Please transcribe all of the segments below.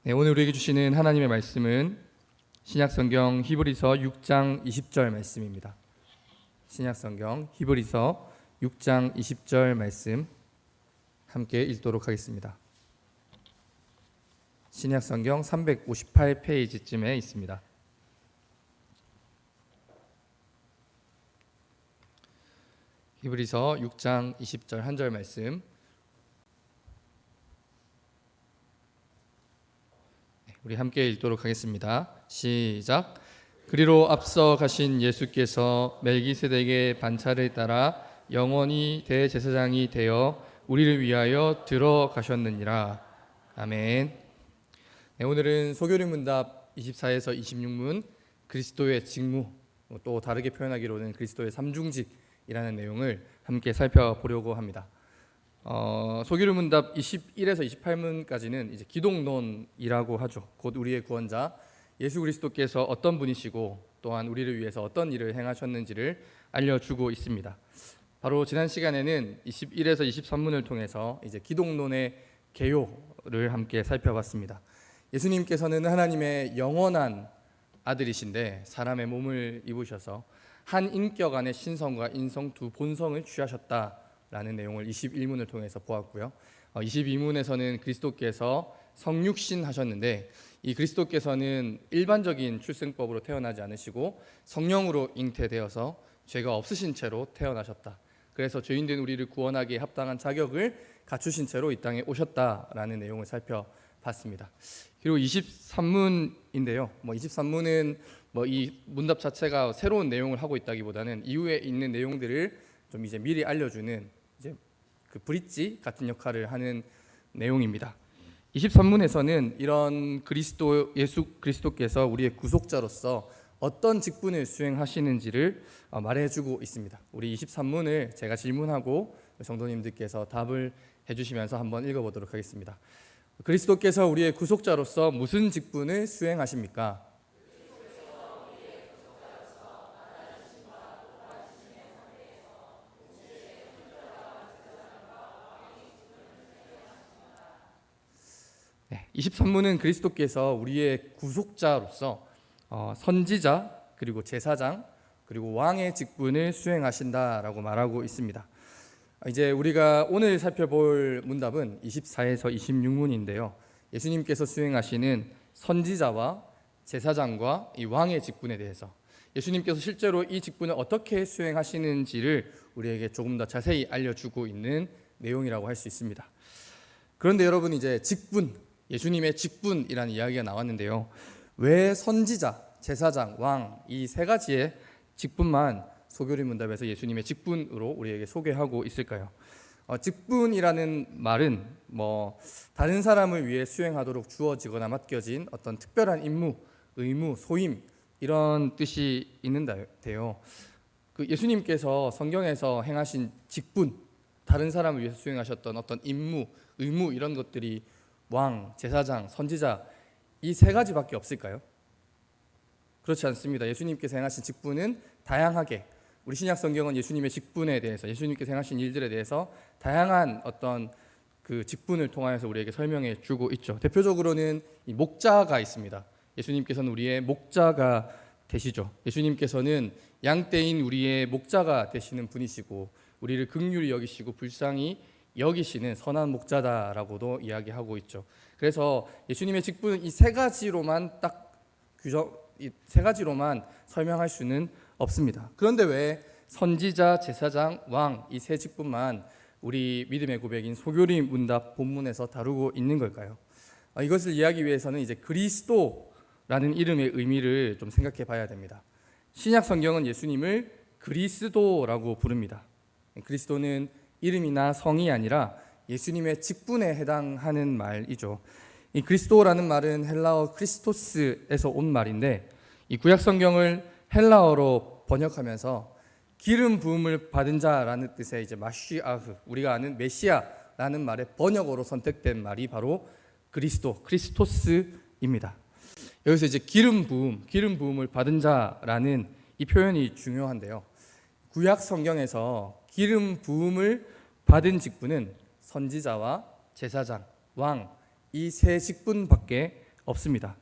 네, 오늘 우리에게 주시는 하나님의 말씀은 신약성경 히브리서 6장 20절 말씀입니다. 신약성경 히브리서 6장 20절 말씀 함께 읽도록 하겠습니다. 신약성경 358페이지쯤에 있습니다. 히브리서 6장 20절 한 절 말씀 우리 함께 읽도록 하겠습니다. 시작. 그리로 앞서 가신 예수께서 멜기세덱의 반차를 따라 영원히 대제사장이 되어 우리를 위하여 들어가셨느니라. 아멘. 네, 오늘은 소교리 문답 24에서 26문 그리스도의 직무, 또 다르게 표현하기로는 그리스도의 삼중직이라는 내용을 함께 살펴보려고 합니다. 소교리 문답 21에서 28문까지는 이제 기독론이라고 하죠. 곧 우리의 구원자 예수 그리스도께서 어떤 분이시고 또한 우리를 위해서 어떤 일을 행하셨는지를 알려주고 있습니다. 바로 지난 시간에는 21에서 23문을 통해서 이제 기독론의 개요를 함께 살펴봤습니다. 예수님께서는 하나님의 영원한 아들이신데 사람의 몸을 입으셔서 한 인격 안에 신성과 인성 두 본성을 취하셨다라는 내용을 21문을 통해서 보았고요. 22문에서는 그리스도께서 성육신 하셨는데 이 그리스도께서는 일반적인 출생법으로 태어나지 않으시고 성령으로 잉태되어서 죄가 없으신 채로 태어나셨다. 그래서 죄인된 우리를 구원하기에 합당한 자격을 갖추신 채로 이 땅에 오셨다라는 내용을 살펴봤습니다. 그리고 23문인데요. 23문은 이 문답 자체가 새로운 내용을 하고 있다기보다는 이후에 있는 내용들을 좀 이제 미리 알려주는 이제 그 브릿지 같은 역할을 하는 내용입니다. 23문에서는 이런 예수 그리스도께서 우리의 구속자로서 어떤 직분을 수행하시는지를 말해주고 있습니다. 우리 23문을 제가 질문하고 성도님들께서 답을 해주시면서 한번 읽어보도록 하겠습니다. 그리스도께서 우리의 구속자로서 무슨 직분을 수행하십니까? 네, 23문은 그리스도께서 우리의 구속자로서 선지자 그리고 제사장 그리고 왕의 직분을 수행하신다라고 말하고 있습니다. 이제 우리가 오늘 살펴볼 문답은 24에서 26문인데요. 예수님께서 수행하시는 선지자와 제사장과 이 왕의 직분에 대해서 예수님께서 실제로 이 직분을 어떻게 수행하시는지를 우리에게 조금 더 자세히 알려주고 있는 내용이라고 할 수 있습니다. 그런데 여러분 이제 직분, 예수님의 직분이라는 이야기가 나왔는데요. 왜 선지자, 제사장, 왕 이 세 가지의 직분만 소교리 문답에서 예수님의 직분으로 우리에게 소개하고 있을까요? 직분이라는 말은 다른 사람을 위해 수행하도록 주어지거나 맡겨진 어떤 특별한 임무, 의무, 소임 이런 뜻이 있는데요. 그 예수님께서 성경에서 행하신 직분, 다른 사람을 위해서 수행하셨던 어떤 임무, 의무 이런 것들이 왕, 제사장, 선지자 이 세 가지밖에 없을까요? 그렇지 않습니다. 예수님께서 행하신 직분은 다양하게 우리 신약 성경은 예수님의 직분에 대해서 예수님께서 행하신 일들에 대해서 다양한 어떤 그 직분을 통하여서 우리에게 설명해 주고 있죠. 대표적으로는 이 목자가 있습니다. 예수님께서는 우리의 목자가 되시죠. 예수님께서는 양떼인 우리의 목자가 되시는 분이시고 우리를 긍휼히 여기시고 불쌍히 여기시는 선한 목자다라고도 이야기하고 있죠. 그래서 예수님의 직분은 이 세 가지로만 이 세 가지로만 설명할 수는 없습니다. 그런데 왜 선지자, 제사장, 왕 이 세 직분만 우리 믿음의 고백인 소교리 문답 본문에서 다루고 있는 걸까요? 이것을 이해하기 위해서는 이제 그리스도라는 이름의 의미를 좀 생각해 봐야 됩니다. 신약 성경은 예수님을 그리스도라고 부릅니다. 그리스도는 이름이나 성이 아니라 예수님의 직분에 해당하는 말이죠. 이 그리스도라는 말은 헬라어 크리스토스에서 온 말인데 이 구약 성경을 헬라어로 번역하면서 기름 부음을 받은 자라는 뜻의 이제 마시아흐 우리가 아는 메시아라는 말의 번역어로 선택된 말이 바로 크리스토스입니다. 여기서 이제 기름 부음을 받은 자라는 이 표현이 중요한데요. 구약 성경에서 기름 부음을 받은 직분은 선지자와 제사장, 왕 이 세 직분밖에 없습니다.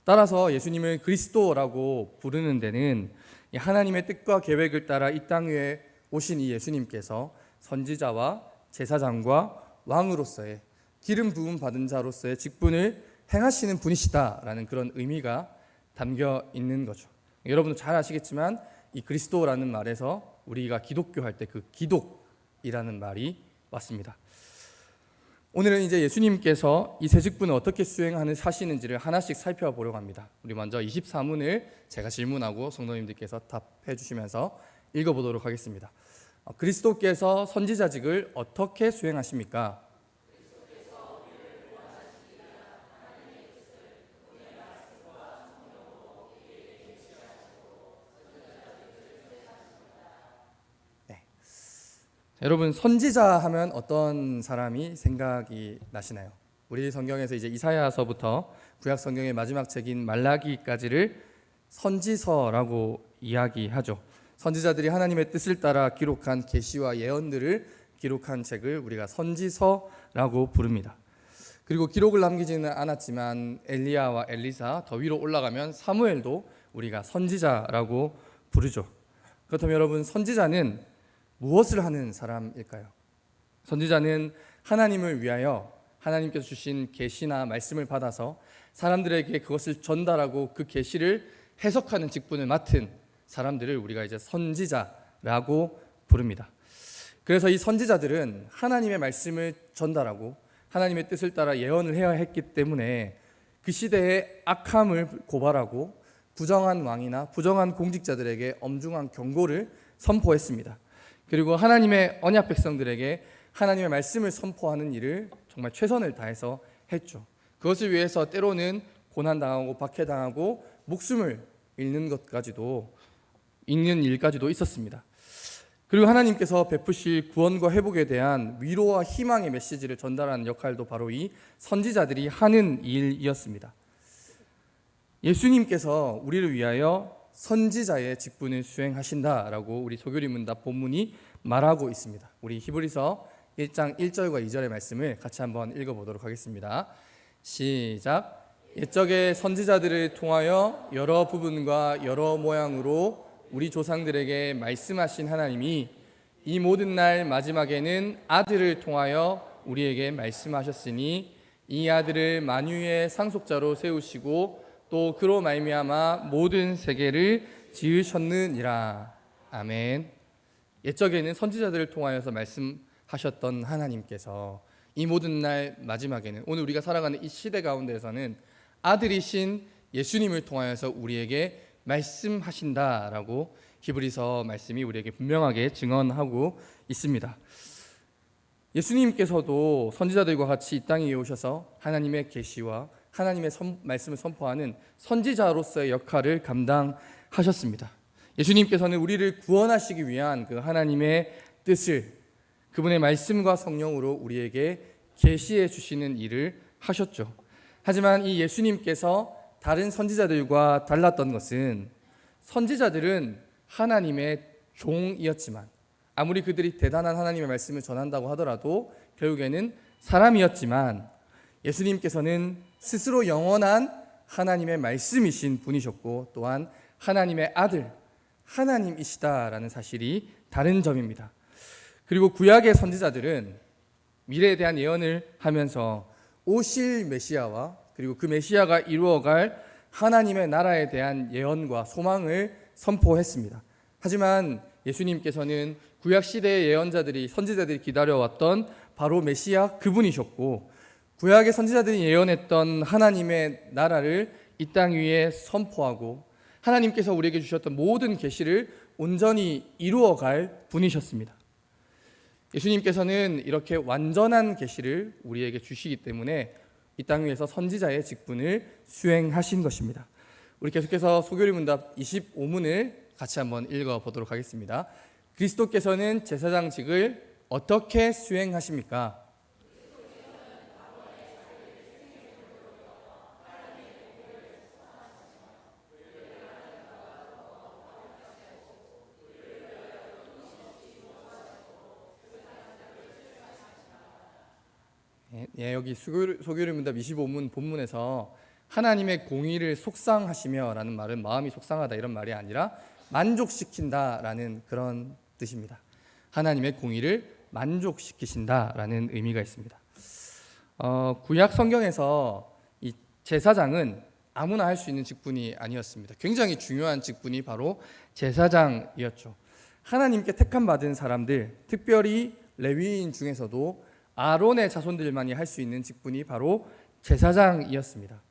따라서 예수님을 그리스도라고 부르는 데는 하나님의 뜻과 계획을 따라 이 땅 위에 오신 이 예수님께서 선지자와 제사장과 왕으로서의 기름 부음 받은 자로서의 직분을 행하시는 분이시다라는 그런 의미가 담겨 있는 거죠. 여러분도 잘 아시겠지만 이 그리스도라는 말에서 우리가 기독교 할 때 그 기독이라는 말이 왔습니다. 오늘은 이제 예수님께서 이 세 직분을 어떻게 수행하는 사시는지를 하나씩 살펴보려고 합니다. 우리 먼저 24문을 제가 질문하고 성도님들께서 답해 주시면서 읽어보도록 하겠습니다. 그리스도께서 선지자직을 어떻게 수행하십니까? 여러분, 선지자 하면 어떤 사람이 생각이 나시나요? 우리 성경에서 이제 이사야서부터 구약 성경의 마지막 책인 말라기까지를 선지서라고 이야기하죠. 선지자들이 하나님의 뜻을 따라 기록한 계시와 예언들을 기록한 책을 우리가 선지서라고 부릅니다. 그리고 기록을 남기지는 않았지만 엘리야와 엘리사, 더 위로 올라가면 사무엘도 우리가 선지자라고 부르죠. 그렇다면 여러분, 선지자는 무엇을 하는 사람일까요? 선지자는 하나님을 위하여 하나님께서 주신 계시나 말씀을 받아서 사람들에게 그것을 전달하고 그 계시를 해석하는 직분을 맡은 사람들을 우리가 이제 선지자라고 부릅니다. 그래서 이 선지자들은 하나님의 말씀을 전달하고 하나님의 뜻을 따라 예언을 해야 했기 때문에 그 시대의 악함을 고발하고 부정한 왕이나 부정한 공직자들에게 엄중한 경고를 선포했습니다. 그리고 하나님의 언약 백성들에게 하나님의 말씀을 선포하는 일을 정말 최선을 다해서 했죠. 그것을 위해서 때로는 고난당하고 박해당하고 목숨을 잃는 일까지도 있었습니다. 그리고 하나님께서 베푸실 구원과 회복에 대한 위로와 희망의 메시지를 전달하는 역할도 바로 이 선지자들이 하는 일이었습니다. 예수님께서 우리를 위하여 선지자의 직분을 수행하신다라고 우리 소교리 문답 본문이 말하고 있습니다. 우리 히브리서 1장 1절과 2절의 말씀을 같이 한번 읽어보도록 하겠습니다. 시작. 옛적의 선지자들을 통하여 여러 부분과 여러 모양으로 우리 조상들에게 말씀하신 하나님이 이 모든 날 마지막에는 아들을 통하여 우리에게 말씀하셨으니 이 아들을 만유의 상속자로 세우시고 또 그로 말미암아 모든 세계를 지으셨느니라. 아멘. 옛적에는 선지자들을 통하여서 말씀하셨던 하나님께서 이 모든 날 마지막에는 오늘 우리가 살아가는 이 시대 가운데에서는 아들이신 예수님을 통하여서 우리에게 말씀하신다라고 히브리서 말씀이 우리에게 분명하게 증언하고 있습니다. 예수님께서도 선지자들과 같이 이 땅에 오셔서 하나님의 계시와 하나님의 말씀을 선포하는 선지자로서의 역할을 감당하셨습니다. 예수님께서는 우리를 구원하시기 위한 그 하나님의 뜻을 그분의 말씀과 성령으로 우리에게 계시해 주시는 일을 하셨죠. 하지만 이 예수님께서 다른 선지자들과 달랐던 것은 선지자들은 하나님의 종이었지만 아무리 그들이 대단한 하나님의 말씀을 전한다고 하더라도 결국에는 사람이었지만 예수님께서는 스스로 영원한 하나님의 말씀이신 분이셨고 또한 하나님의 아들, 하나님이시다라는 사실이 다른 점입니다. 그리고 구약의 선지자들은 미래에 대한 예언을 하면서 오실 메시아와 그리고 그 메시아가 이루어갈 하나님의 나라에 대한 예언과 소망을 선포했습니다. 하지만 예수님께서는 구약 시대의 예언자들이 선지자들이 기다려왔던 바로 메시아 그분이셨고 구약의 선지자들이 예언했던 하나님의 나라를 이 땅 위에 선포하고 하나님께서 우리에게 주셨던 모든 계시를 온전히 이루어갈 분이셨습니다. 예수님께서는 이렇게 완전한 계시를 우리에게 주시기 때문에 이 땅 위에서 선지자의 직분을 수행하신 것입니다. 우리 계속해서 소교리 문답 25문을 같이 한번 읽어보도록 하겠습니다. 그리스도께서는 제사장직을 어떻게 수행하십니까? 여기 소교리 문답 25문 본문에서 하나님의 공의를 속상하시며라는 말은 마음이 속상하다 이런 말이 아니라 만족시킨다라는 그런 뜻입니다. 하나님의 공의를 만족시키신다라는 의미가 있습니다. 구약 성경에서 이 제사장은 아무나 할 수 있는 직분이 아니었습니다. 굉장히 중요한 직분이 바로 제사장이었죠. 하나님께 택함 받은 사람들, 특별히 레위인 중에서도 아론의 자손들만이 할 수 있는 직분이 바로 제사장이었습니다.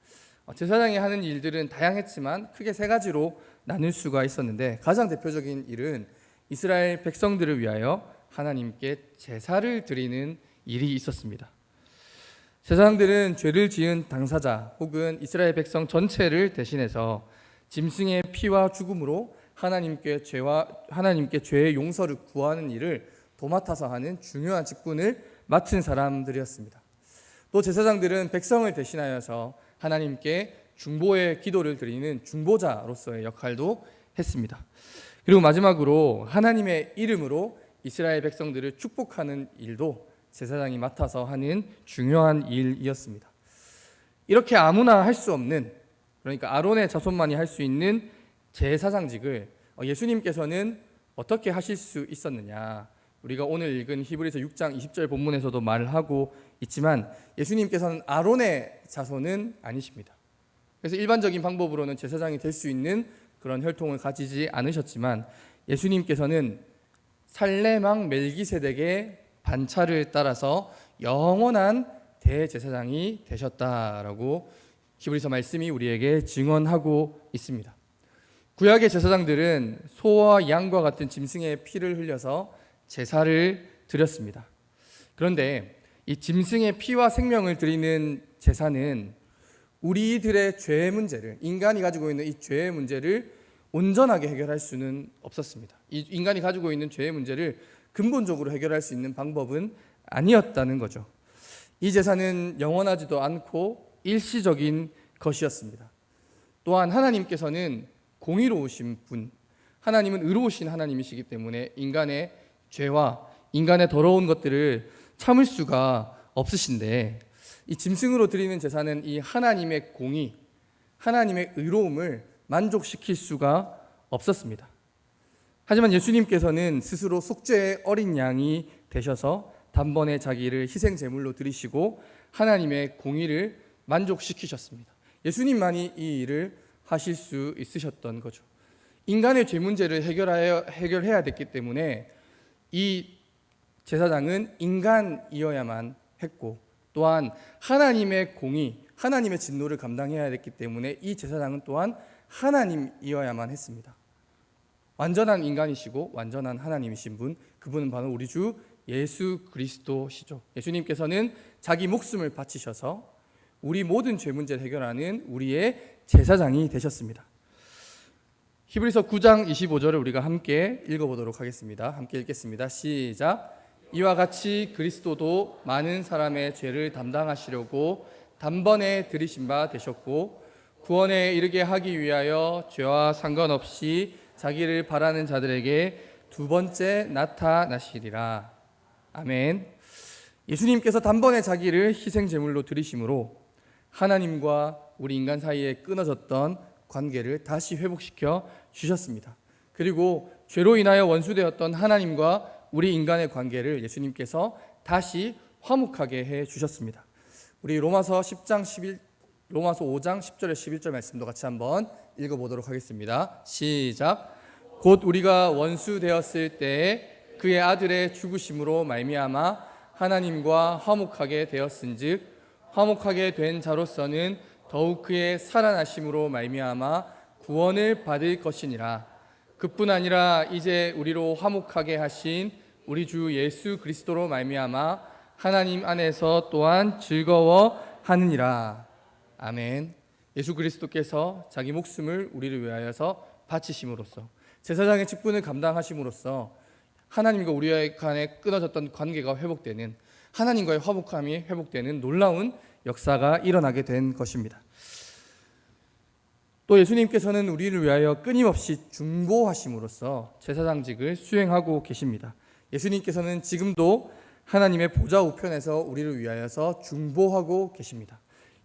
제사장이 하는 일들은 다양했지만 크게 세 가지로 나눌 수가 있었는데, 가장 대표적인 일은 이스라엘 백성들을 위하여 하나님께 제사를 드리는 일이 있었습니다. 제사장들은 죄를 지은 당사자 혹은 이스라엘 백성 전체를 대신해서 짐승의 피와 죽음으로 하나님께 죄의 용서를 구하는 일을 도맡아서 하는 중요한 직분을 맡은 사람들이었습니다. 또 제사장들은 백성을 대신하여서 하나님께 중보의 기도를 드리는 중보자로서의 역할도 했습니다. 그리고 마지막으로 하나님의 이름으로 이스라엘 백성들을 축복하는 일도 제사장이 맡아서 하는 중요한 일이었습니다. 이렇게 아무나 할 수 없는, 그러니까 아론의 자손만이 할 수 있는 제사장직을 예수님께서는 어떻게 하실 수 있었느냐, 우리가 오늘 읽은 히브리서 6장 20절 본문에서도 말을 하고 있지만 예수님께서는 아론의 자손은 아니십니다. 그래서 일반적인 방법으로는 제사장이 될 수 있는 그런 혈통을 가지지 않으셨지만 예수님께서는 살레망 멜기세덱의 반차를 따라서 영원한 대제사장이 되셨다라고 히브리서 말씀이 우리에게 증언하고 있습니다. 구약의 제사장들은 소와 양과 같은 짐승의 피를 흘려서 제사를 드렸습니다. 그런데 이 짐승의 피와 생명을 드리는 제사는 우리들의 죄의 문제를, 인간이 가지고 있는 이 죄의 문제를 온전하게 해결할 수는 없었습니다. 이 인간이 가지고 있는 죄의 문제를 근본적으로 해결할 수 있는 방법은 아니었다는 거죠. 이 제사는 영원하지도 않고 일시적인 것이었습니다. 또한 하나님께서는 공의로우신 분, 하나님은 의로우신 하나님이시기 때문에 인간의 죄와 인간의 더러운 것들을 참을 수가 없으신데, 이 짐승으로 드리는 제사는 이 하나님의 공의, 하나님의 의로움을 만족시킬 수가 없었습니다. 하지만 예수님께서는 스스로 속죄의 어린 양이 되셔서 단번에 자기를 희생 제물로 드리시고 하나님의 공의를 만족시키셨습니다. 예수님만이 이 일을 하실 수 있으셨던 거죠. 인간의 죄 문제를 해결해야 됐기 때문에 이 제사장은 인간이어야만 했고, 또한 하나님의 공의, 하나님의 진노를 감당해야 됐기 때문에 이 제사장은 또한 하나님이어야만 했습니다. 완전한 인간이시고 완전한 하나님이신 분, 그분은 바로 우리 주 예수 그리스도시죠. 예수님께서는 자기 목숨을 바치셔서 우리 모든 죄 문제를 해결하는 우리의 제사장이 되셨습니다. 히브리서 9장 25절을 우리가 함께 읽어보도록 하겠습니다. 함께 읽겠습니다. 시작. 이와 같이 그리스도도 많은 사람의 죄를 담당하시려고 단번에 들이신 바 되셨고 구원에 이르게 하기 위하여 죄와 상관없이 자기를 바라는 자들에게 두 번째 나타나시리라. 아멘. 예수님께서 단번에 자기를 희생 제물로 드리심으로 하나님과 우리 인간 사이에 끊어졌던 관계를 다시 회복시켜 주셨습니다. 그리고 죄로 인하여 원수되었던 하나님과 우리 인간의 관계를 예수님께서 다시 화목하게 해 주셨습니다. 우리 로마서 5장 10절에 11절 말씀도 같이 한번 읽어보도록 하겠습니다. 시작. 곧 우리가 원수 되었을 때에 그의 아들의 죽으심으로 말미암아 하나님과 화목하게 되었은즉 화목하게 된 자로서는 더욱 그의 살아나심으로 말미암아 구원을 받을 것이니라. 그뿐 아니라 이제 우리로 화목하게 하신 우리 주 예수 그리스도로 말미암아 하나님 안에서 또한 즐거워하느니라. 아멘. 예수 그리스도께서 자기 목숨을 우리를 위하여서 바치심으로써 제사장의 직분을 감당하심으로써 하나님과 우리 간에 끊어졌던 관계가 회복되는, 하나님과의 화목함이 회복되는 놀라운 역사가 일어나게 된 것입니다. 또 예수님께서는 우리를 위하여 끊임없이 중보하심으로써 제사장직을 수행하고 계십니다. 예수님께서는 지금도 하나님의 보좌 우편에서 우리를 위하여서 중보하고 계십니다.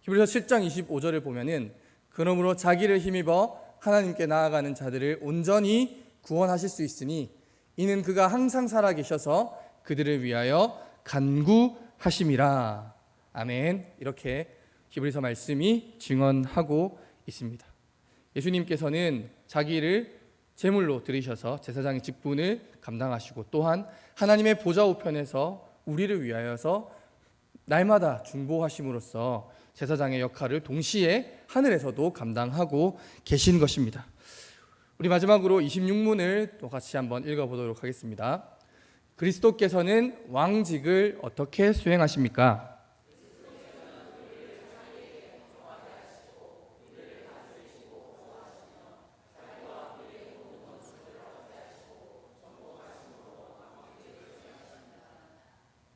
히브리서 7장 25절을 보면은 그러므로 자기를 힘입어 하나님께 나아가는 자들을 온전히 구원하실 수 있으니 이는 그가 항상 살아계셔서 그들을 위하여 간구하심이라. 아멘. 이렇게 히브리서 말씀이 증언하고 있습니다. 예수님께서는 자기를 제물로 드리셔서 제사장의 직분을 감당하시고 또한 하나님의 보좌 우편에서 우리를 위하여서 날마다 중보하심으로써 제사장의 역할을 동시에 하늘에서도 감당하고 계신 것입니다. 우리 마지막으로 26문을 또 같이 한번 읽어보도록 하겠습니다. 그리스도께서는 왕직을 어떻게 수행하십니까?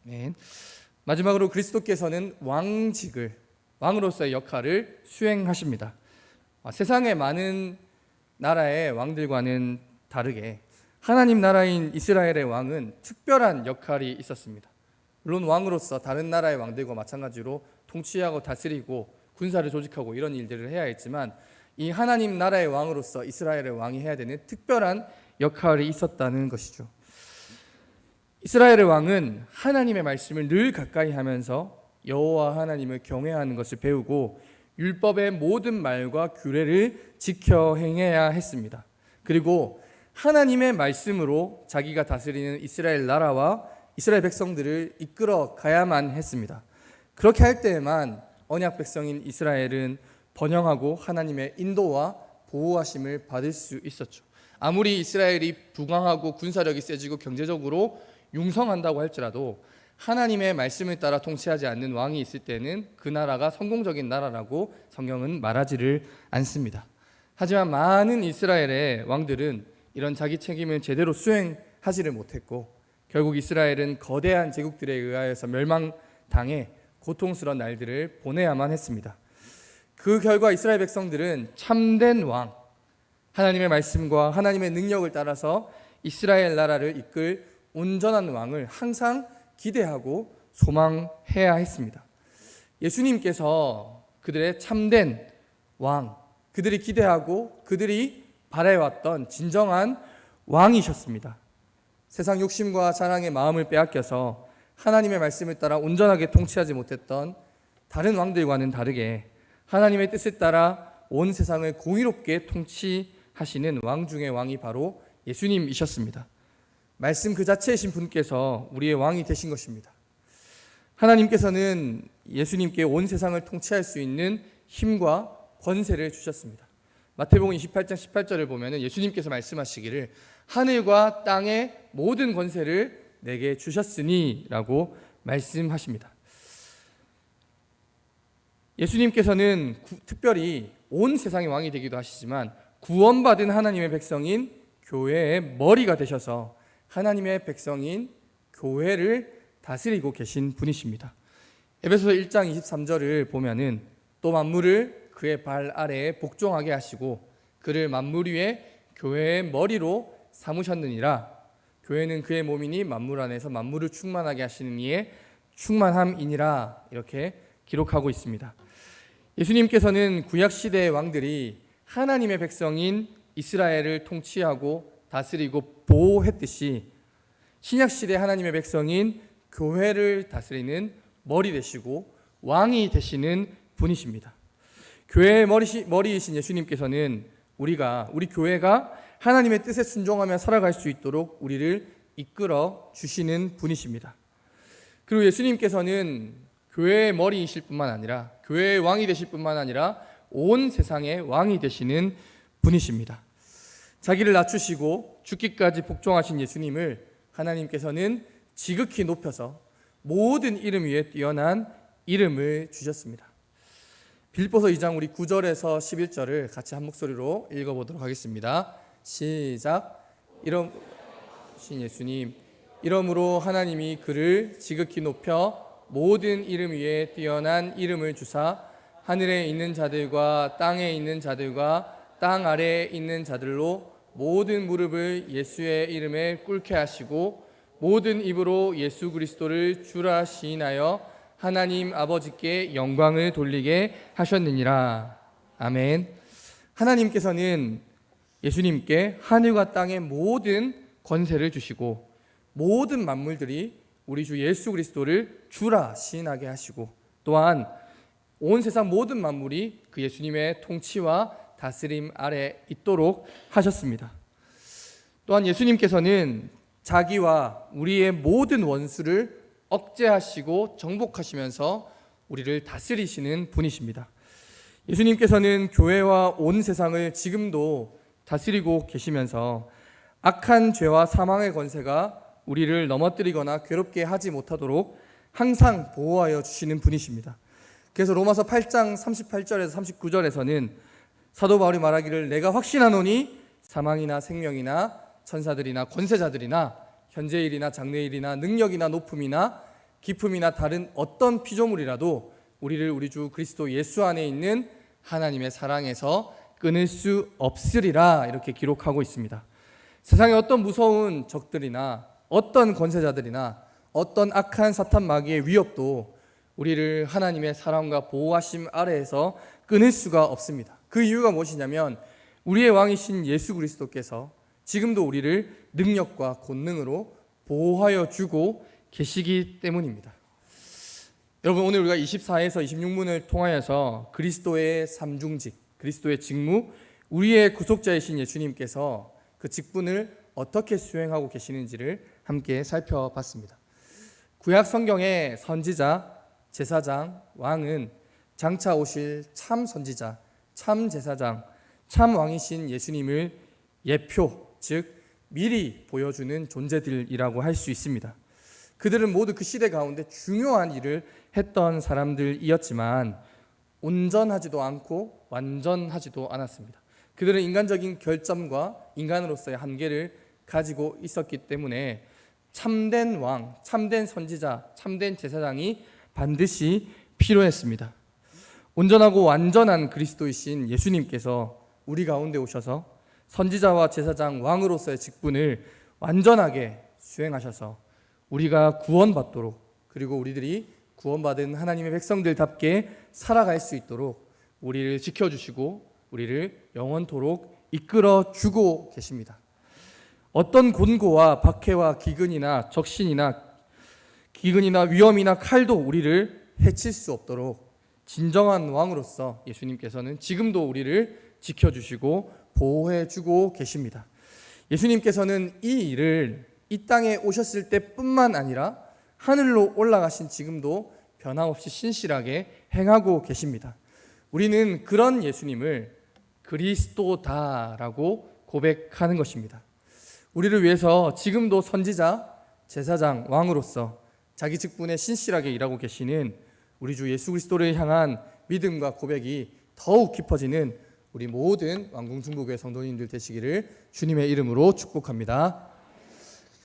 네. 마지막으로 그리스도께서는 왕으로서의 역할을 수행하십니다. 세상의 많은 나라의 왕들과는 다르게 하나님 나라인 이스라엘의 왕은 특별한 역할이 있었습니다. 물론 왕으로서 다른 나라의 왕들과 마찬가지로 통치하고 다스리고 군사를 조직하고 이런 일들을 해야 했지만 이 하나님 나라의 왕으로서 이스라엘의 왕이 해야 되는 특별한 역할이 있었다는 것이죠. 이스라엘의 왕은 하나님의 말씀을 늘 가까이 하면서 여호와 하나님을 경외하는 것을 배우고 율법의 모든 말과 규례를 지켜 행해야 했습니다. 그리고 하나님의 말씀으로 자기가 다스리는 이스라엘 나라와 이스라엘 백성들을 이끌어 가야만 했습니다. 그렇게 할 때에만 언약 백성인 이스라엘은 번영하고 하나님의 인도와 보호하심을 받을 수 있었죠. 아무리 이스라엘이 부강하고 군사력이 세지고 경제적으로 융성한다고 할지라도 하나님의 말씀을 따라 통치하지 않는 왕이 있을 때는 그 나라가 성공적인 나라라고 성경은 말하지를 않습니다. 하지만 많은 이스라엘의 왕들은 이런 자기 책임을 제대로 수행하지를 못했고 결국 이스라엘은 거대한 제국들에 의하여서 멸망당해 고통스러운 날들을 보내야만 했습니다. 그 결과 이스라엘 백성들은 참된 왕, 하나님의 말씀과 하나님의 능력을 따라서 이스라엘 나라를 이끌 온전한 왕을 항상 기대하고 소망해야 했습니다. 예수님께서 그들의 참된 왕, 그들이 기대하고 그들이 바라왔던 진정한 왕이셨습니다. 세상 욕심과 자랑의 마음을 빼앗겨서 하나님의 말씀을 따라 온전하게 통치하지 못했던 다른 왕들과는 다르게 하나님의 뜻을 따라 온 세상을 공의롭게 통치하시는 왕 중의 왕이 바로 예수님이셨습니다. 말씀 그 자체이신 분께서 우리의 왕이 되신 것입니다. 하나님께서는 예수님께 온 세상을 통치할 수 있는 힘과 권세를 주셨습니다. 마태복음 28장 18절을 보면 예수님께서 말씀하시기를 하늘과 땅의 모든 권세를 내게 주셨으니 라고 말씀하십니다. 예수님께서는 특별히 온 세상의 왕이 되기도 하시지만 구원받은 하나님의 백성인 교회의 머리가 되셔서 하나님의 백성인 교회를 다스리고 계신 분이십니다. 에베소서 1장 23절을 보면은 또 만물을 그의 발 아래에 복종하게 하시고 그를 만물 위에 교회의 머리로 삼으셨느니라. 교회는 그의 몸이니 만물 안에서 만물을 충만하게 하시는 이의 충만함이니라. 이렇게 기록하고 있습니다. 예수님께서는 구약시대의 왕들이 하나님의 백성인 이스라엘을 통치하고 다스리고 보호했듯이 신약시대 하나님의 백성인 교회를 다스리는 머리 되시고 왕이 되시는 분이십니다. 교회의 머리이신 예수님께서는 우리 교회가 하나님의 뜻에 순종하며 살아갈 수 있도록 우리를 이끌어 주시는 분이십니다. 그리고 예수님께서는 교회의 머리이실 뿐만 아니라 교회의 왕이 되실 뿐만 아니라 온 세상의 왕이 되시는 분이십니다. 자기를 낮추시고 죽기까지 복종하신 예수님을 하나님께서는 지극히 높여서 모든 이름 위에 뛰어난 이름을 주셨습니다. 빌립보서 2장 우리 9절에서 11절을 같이 한 목소리로 읽어보도록 하겠습니다. 시작. 이름신 예수님, 이름으로 하나님이 그를 지극히 높여 모든 이름 위에 뛰어난 이름을 주사 하늘에 있는 자들과 땅에 있는 자들과 땅 아래에 있는 자들로 모든 무릎을 예수의 이름에 꿇게 하시고 모든 입으로 예수 그리스도를 주라 시인하여 하나님 아버지께 영광을 돌리게 하셨느니라. 아멘. 하나님께서는 예수님께 하늘과 땅의 모든 권세를 주시고 모든 만물들이 우리 주 예수 그리스도를 주라 시인하게 하시고 또한 온 세상 모든 만물이 그 예수님의 통치와 다스림 아래 있도록 하셨습니다. 또한 예수님께서는 자기와 우리의 모든 원수를 억제하시고 정복하시면서 우리를 다스리시는 분이십니다. 예수님께서는 교회와 온 세상을 지금도 다스리고 계시면서 악한 죄와 사망의 권세가 우리를 넘어뜨리거나 괴롭게 하지 못하도록 항상 보호하여 주시는 분이십니다. 그래서 로마서 8장 38절에서 39절에서는 사도 바울이 말하기를 내가 확신하노니 사망이나 생명이나 천사들이나 권세자들이나 현재일이나 장래일이나 능력이나 높음이나 깊음이나 다른 어떤 피조물이라도 우리를 우리 주 그리스도 예수 안에 있는 하나님의 사랑에서 끊을 수 없으리라 이렇게 기록하고 있습니다. 세상의 어떤 무서운 적들이나 어떤 권세자들이나 어떤 악한 사탄 마귀의 위협도 우리를 하나님의 사랑과 보호하심 아래에서 끊을 수가 없습니다. 그 이유가 무엇이냐면 우리의 왕이신 예수 그리스도께서 지금도 우리를 능력과 권능으로 보호하여 주고 계시기 때문입니다. 여러분, 오늘 우리가 24에서 26문을 통하여서 그리스도의 삼중직, 그리스도의 직무, 우리의 구속자이신 예수님께서 그 직분을 어떻게 수행하고 계시는지를 함께 살펴봤습니다. 구약 성경의 선지자, 제사장, 왕은 장차 오실 참 선지자, 참 제사장, 참 왕이신 예수님을 예표, 즉 미리 보여주는 존재들이라고 할 수 있습니다. 그들은 모두 그 시대 가운데 중요한 일을 했던 사람들이었지만 온전하지도 않고 완전하지도 않았습니다. 그들은 인간적인 결점과 인간으로서의 한계를 가지고 있었기 때문에 참된 왕, 참된 선지자, 참된 제사장이 반드시 필요했습니다. 온전하고 완전한 그리스도이신 예수님께서 우리 가운데 오셔서 선지자와 제사장, 왕으로서의 직분을 완전하게 수행하셔서 우리가 구원받도록, 그리고 우리들이 구원받은 하나님의 백성들답게 살아갈 수 있도록 우리를 지켜주시고 우리를 영원토록 이끌어주고 계십니다. 어떤 곤고와 박해와 기근이나 적신이나 위험이나 칼도 우리를 해칠 수 없도록 진정한 왕으로서 예수님께서는 지금도 우리를 지켜주시고 보호해주고 계십니다. 예수님께서는 이 일을 이 땅에 오셨을 때뿐만 아니라 하늘로 올라가신 지금도 변함없이 신실하게 행하고 계십니다. 우리는 그런 예수님을 그리스도다라고 고백하는 것입니다. 우리를 위해서 지금도 선지자, 제사장, 왕으로서 자기 직분에 신실하게 일하고 계시는 우리 주 예수 그리스도를 향한 믿음과 고백이 더욱 깊어지는 우리 모든 왕궁중보교회 성도님들 되시기를 주님의 이름으로 축복합니다.